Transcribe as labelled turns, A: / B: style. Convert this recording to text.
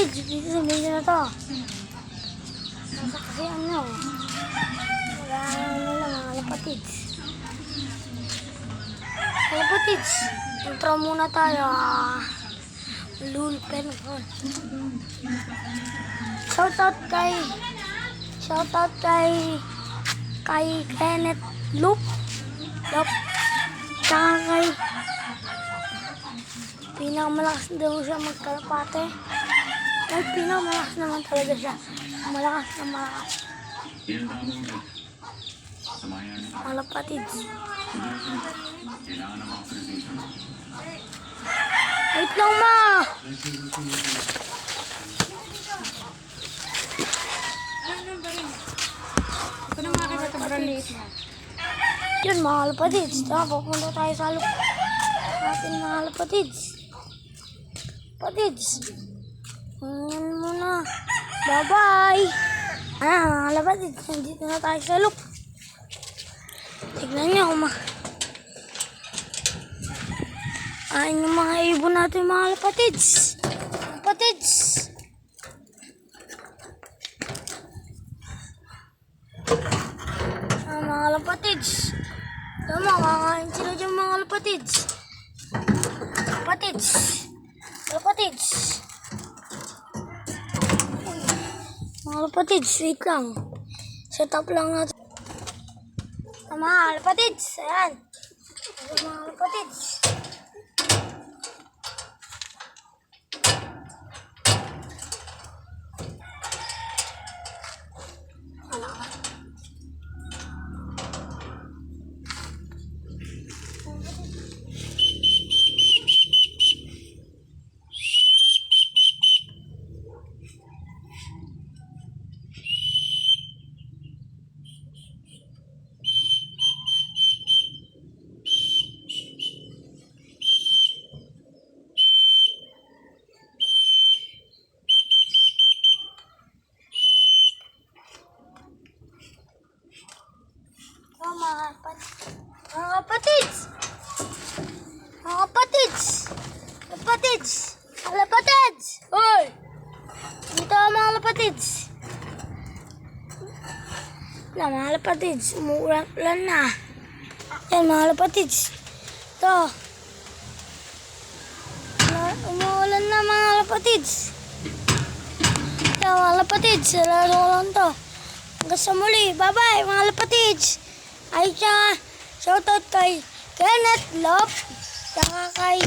A: kapatid, dito sa video na to. Nasa kasi ano, wala mga kapatid. Kapatid, intro muna tayo. Lulpen. Shoutout kay Kenneth Lup. Tsaka kay pinakamalakas daw siya magkalapate. Ay, pinakamalakas naman talaga siya. Malakas na malakas. Malapatid. Wait lang, ma!
B: Ito na mga kasi sobrang liit na.
A: Yun, mga kalapatids. Tara, pupunta tayo sa loob natin, mga kalapatids. Kalapatids. Yan muna. Bye-bye! Mga kalapatids. Nandito na tayo sa loob. Tignan niyo kung ayan yung mga ibon natin, mga kalapatids. Kalapatids. Mga kalapatids. Tama, kakain sila dyan, mga kalapatids. Kalapatids. Kalapatids. Mga kalapatids, wait lang. Set up lang natin. Mga kalapatids, ayan. Mga kalapatids. Mga kapatids! Mga kapatids! Kapatids! Kapatids! Hoy! Dito mga kapatids! Mga kapatids, umuulan na. Yan mga kapatids. Ito. Umuulan na mga kapatids. Ito mga kapatids, lalo ko lang to. Hanggang sa muli. Bye-bye mga kapatids! Ay siya, shoutout kay Kenneth Lop, saka kay